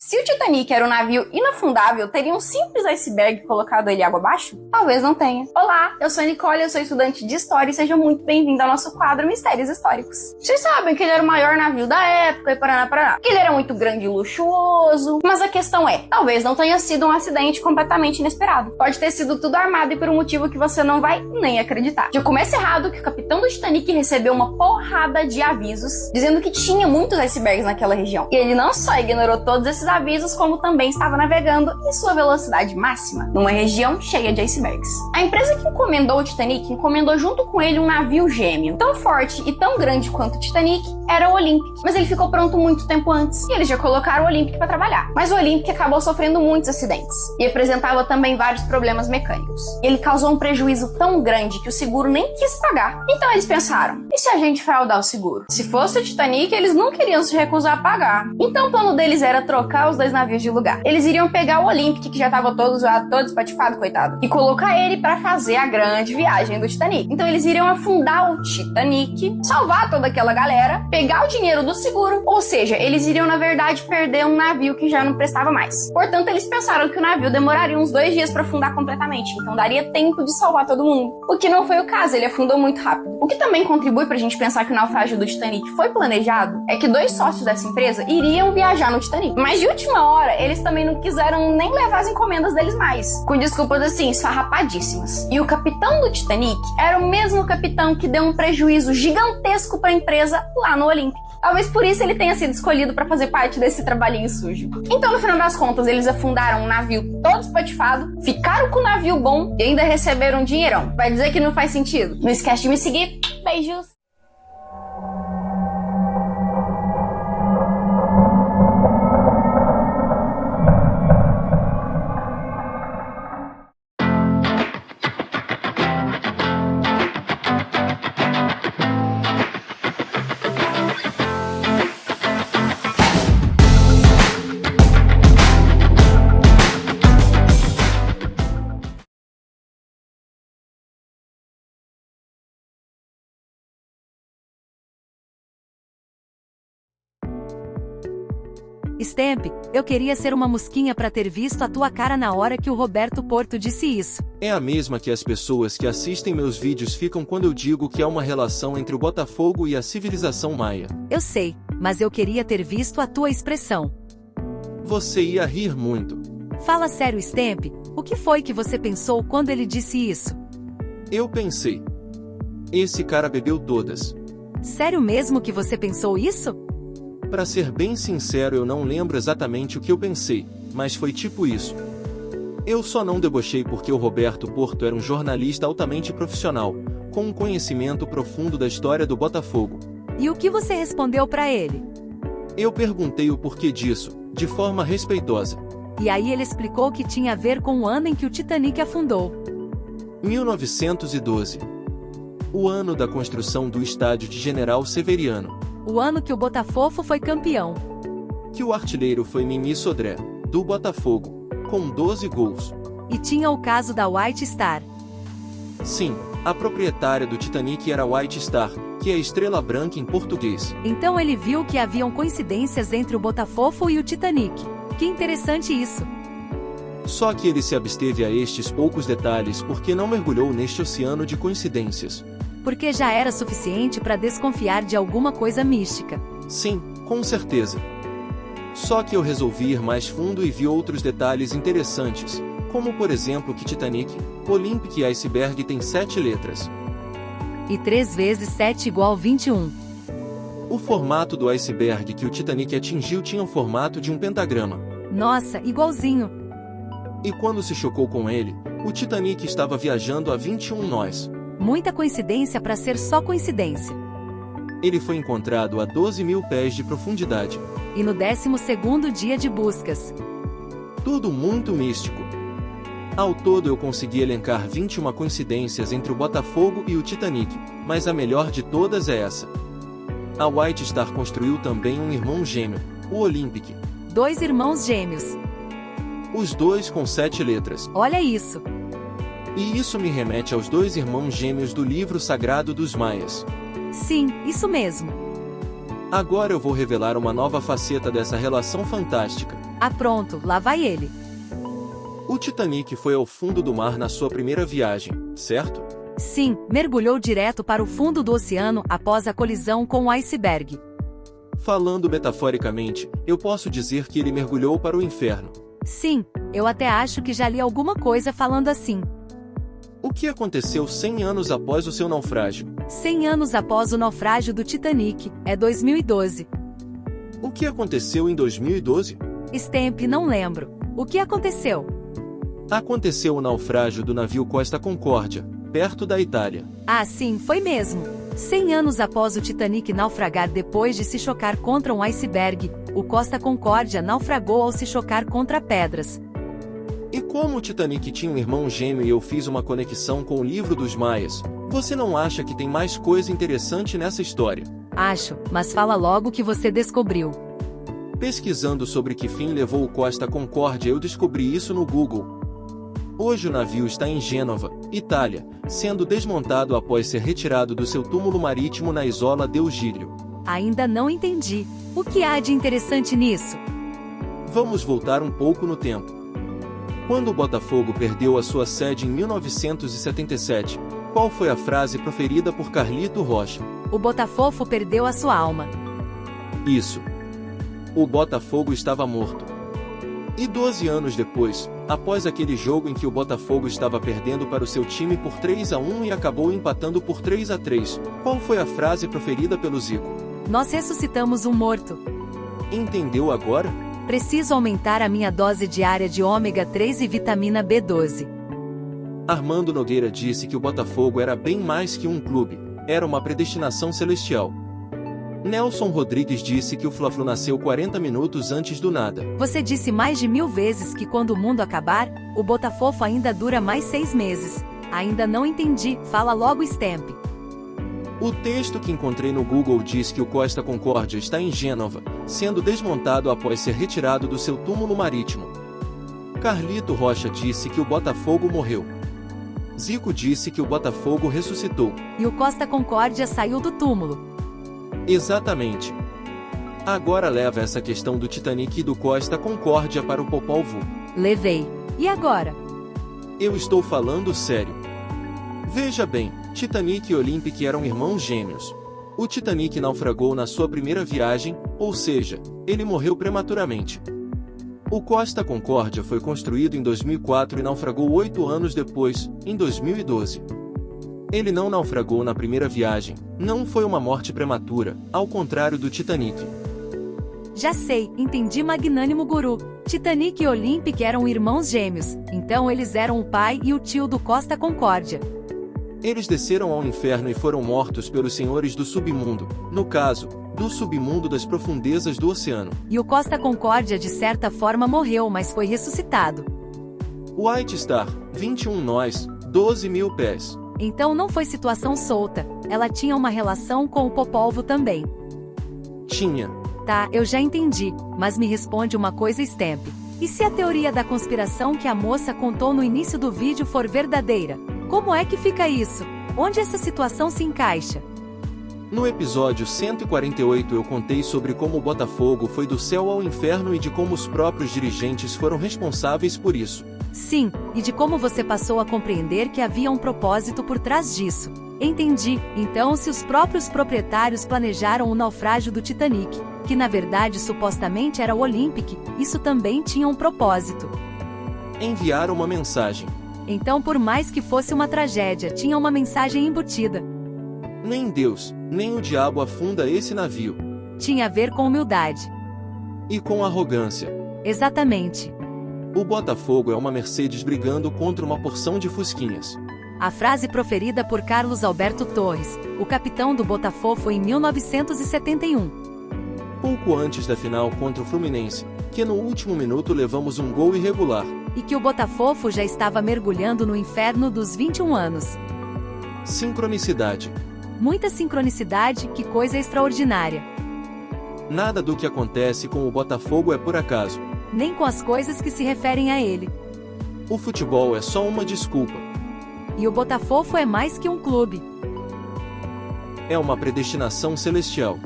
Se o Titanic era um navio inafundável, teria um simples iceberg colocado ele água abaixo? Talvez não tenha. Olá, eu sou a Nicole, eu sou estudante de História e seja muito bem-vindo ao nosso quadro Mistérios Históricos. Vocês sabem que ele era o maior navio da época e paraná. Que ele era muito grande e luxuoso, mas a questão é, talvez não tenha sido um acidente completamente inesperado. Pode ter sido tudo armado e por um motivo que você não vai nem acreditar. Já começa errado que o capitão do Titanic recebeu uma porrada de avisos, dizendo que tinha muitos icebergs naquela região. E ele não só ignorou todos esses avisos, como também estava navegando em sua velocidade máxima, numa região cheia de icebergs. A empresa que encomendou o Titanic encomendou junto com ele um navio gêmeo, tão forte e tão grande quanto o Titanic, era o Olympic, mas ele ficou pronto muito tempo antes, e eles já colocaram o Olympic para trabalhar. Mas o Olympic acabou sofrendo muitos acidentes, e apresentava também vários problemas mecânicos. E ele causou um prejuízo tão grande que o seguro nem quis pagar. Então eles pensaram, e se a gente fraudar o seguro? Se fosse o Titanic, eles não queriam se recusar a pagar. Então o plano deles era trocar os dois navios de lugar. Eles iriam pegar o Olympic, que já estava todo zoado, todo espatifado, coitado, e colocar ele para fazer a grande viagem do Titanic. Então eles iriam afundar o Titanic, salvar toda aquela galera, pegar o dinheiro do seguro, ou seja, eles iriam na verdade perder um navio que já não prestava mais. Portanto, eles pensaram que o navio demoraria uns 2 dias para afundar completamente, então daria tempo de salvar todo mundo. O que não foi o caso, ele afundou muito rápido. O que também contribui pra gente pensar que o naufrágio do Titanic foi planejado é que 2 sócios dessa empresa iriam viajar no Titanic, mas de última hora, eles também não quiseram nem levar as encomendas deles mais, com desculpas assim, esfarrapadíssimas. E o capitão do Titanic era o mesmo capitão que deu um prejuízo gigantesco para a empresa lá no Olympic. Talvez por isso ele tenha sido escolhido para fazer parte desse trabalhinho sujo. Então, no final das contas, eles afundaram um navio todo espatifado, ficaram com o navio bom e ainda receberam um dinheirão. Vai dizer que não faz sentido? Não esquece de me seguir. Beijos! Stamp, eu queria ser uma mosquinha pra ter visto a tua cara na hora que o Roberto Porto disse isso. É a mesma que as pessoas que assistem meus vídeos ficam quando eu digo que há uma relação entre o Botafogo e a civilização maia. Eu sei, mas eu queria ter visto a tua expressão. Você ia rir muito. Fala sério, Stamp, o que foi que você pensou quando ele disse isso? Eu pensei. Esse cara bebeu todas. Sério mesmo que você pensou isso? Pra ser bem sincero, eu não lembro exatamente o que eu pensei, mas foi tipo isso. Eu só não debochei porque o Roberto Porto era um jornalista altamente profissional, com um conhecimento profundo da história do Botafogo. E o que você respondeu pra ele? Eu perguntei o porquê disso, de forma respeitosa. E aí ele explicou que tinha a ver com o ano em que o Titanic afundou. 1912. O ano da construção do estádio de General Severiano. O ano que o Botafogo foi campeão. Que o artilheiro foi Mimi Sodré, do Botafogo, com 12 gols. E tinha o caso da White Star. Sim, a proprietária do Titanic era White Star, que é estrela branca em português. Então ele viu que haviam coincidências entre o Botafogo e o Titanic. Que interessante isso. Só que ele se absteve a estes poucos detalhes porque não mergulhou neste oceano de coincidências. Porque já era suficiente para desconfiar de alguma coisa mística. Sim, com certeza. Só que eu resolvi ir mais fundo e vi outros detalhes interessantes, como por exemplo que Titanic, Olympic e Iceberg tem 7 letras. E 3 vezes 7 igual 21. O formato do iceberg que o Titanic atingiu tinha o formato de um pentagrama. Nossa, igualzinho. E quando se chocou com ele, o Titanic estava viajando a 21 nós. Muita coincidência para ser só coincidência. Ele foi encontrado a 12 mil pés de profundidade. E no 12º dia de buscas. Tudo muito místico. Ao todo eu consegui elencar 21 coincidências entre o Botafogo e o Titanic, mas a melhor de todas é essa. A White Star construiu também um irmão gêmeo, o Olympic. 2 irmãos gêmeos. Os 2 com 7 letras. Olha isso. E isso me remete aos 2 irmãos gêmeos do livro sagrado dos Maias. Sim, isso mesmo. Agora eu vou revelar uma nova faceta dessa relação fantástica. Ah, pronto, lá vai ele. O Titanic foi ao fundo do mar na sua primeira viagem, certo? Sim, mergulhou direto para o fundo do oceano após a colisão com o iceberg. Falando metaforicamente, eu posso dizer que ele mergulhou para o inferno. Sim, eu até acho que já li alguma coisa falando assim. O que aconteceu 100 anos após o seu naufrágio? 100 anos após o naufrágio do Titanic, é 2012. O que aconteceu em 2012? Stamp, não lembro. O que aconteceu? Aconteceu o naufrágio do navio Costa Concórdia, perto da Itália. Ah, sim, foi mesmo. 100 anos após o Titanic naufragar depois de se chocar contra um iceberg, o Costa Concórdia naufragou ao se chocar contra pedras. E como o Titanic tinha um irmão gêmeo e eu fiz uma conexão com o livro dos Maias, você não acha que tem mais coisa interessante nessa história? Acho, mas fala logo o que você descobriu. Pesquisando sobre que fim levou o Costa Concórdia, eu descobri isso no Google. Hoje o navio está em Gênova, Itália, sendo desmontado após ser retirado do seu túmulo marítimo na Isola del Giglio. Ainda não entendi. O que há de interessante nisso? Vamos voltar um pouco no tempo. Quando o Botafogo perdeu a sua sede em 1977, qual foi a frase proferida por Carlito Rocha? O Botafogo perdeu a sua alma. Isso. O Botafogo estava morto. E 12 anos depois, após aquele jogo em que o Botafogo estava perdendo para o seu time por 3-1 e acabou empatando por 3-3, qual foi a frase proferida pelo Zico? Nós ressuscitamos um morto. Entendeu agora? Preciso aumentar a minha dose diária de ômega 3 e vitamina B12. Armando Nogueira disse que o Botafogo era bem mais que um clube, era uma predestinação celestial. Nelson Rodrigues disse que o Fla-Flu nasceu 40 minutos antes do nada. Você disse mais de 1000 vezes que quando o mundo acabar, o Botafogo ainda dura mais 6 meses. Ainda não entendi, fala logo Stamp. O texto que encontrei no Google diz que o Costa Concórdia está em Gênova, sendo desmontado após ser retirado do seu túmulo marítimo. Carlito Rocha disse que o Botafogo morreu. Zico disse que o Botafogo ressuscitou. E o Costa Concórdia saiu do túmulo. Exatamente. Agora leva essa questão do Titanic e do Costa Concórdia para o Popol Vuh. Levei. E agora? Eu estou falando sério. Veja bem, Titanic e Olympic eram irmãos gêmeos. O Titanic naufragou na sua primeira viagem, ou seja, ele morreu prematuramente. O Costa Concórdia foi construído em 2004 e naufragou 8 anos depois, em 2012. Ele não naufragou na primeira viagem, não foi uma morte prematura, ao contrário do Titanic. Já sei, entendi magnânimo guru. Titanic e Olympic eram irmãos gêmeos, então eles eram o pai e o tio do Costa Concórdia. Eles desceram ao inferno e foram mortos pelos senhores do submundo, no caso, do submundo das profundezas do oceano. E o Costa Concórdia de certa forma morreu, mas foi ressuscitado. White Star, 21 nós, 12.000 pés. Então não foi situação solta, ela tinha uma relação com o Popol Vuh também. Tinha. Tá, eu já entendi, mas me responde uma coisa Stamp. E se a teoria da conspiração que a moça contou no início do vídeo for verdadeira? Como é que fica isso? Onde essa situação se encaixa? No episódio 148 eu contei sobre como o Botafogo foi do céu ao inferno e de como os próprios dirigentes foram responsáveis por isso. Sim, e de como você passou a compreender que havia um propósito por trás disso. Entendi. Então, se os próprios proprietários planejaram o naufrágio do Titanic, que na verdade supostamente era o Olympic, isso também tinha um propósito. Enviaram uma mensagem. Então, por mais que fosse uma tragédia, tinha uma mensagem embutida. Nem Deus, nem o diabo afunda esse navio. Tinha a ver com humildade. E com arrogância. Exatamente. O Botafogo é uma Mercedes brigando contra uma porção de fusquinhas. A frase proferida por Carlos Alberto Torres, o capitão do Botafogo, foi em 1971. Pouco antes da final contra o Fluminense, que no último minuto levamos um gol irregular. E que o Botafogo já estava mergulhando no inferno dos 21 anos. Sincronicidade. Muita sincronicidade, que coisa extraordinária. Nada do que acontece com o Botafogo é por acaso. Nem com as coisas que se referem a ele. O futebol é só uma desculpa. E o Botafogo é mais que um clube. É uma predestinação celestial.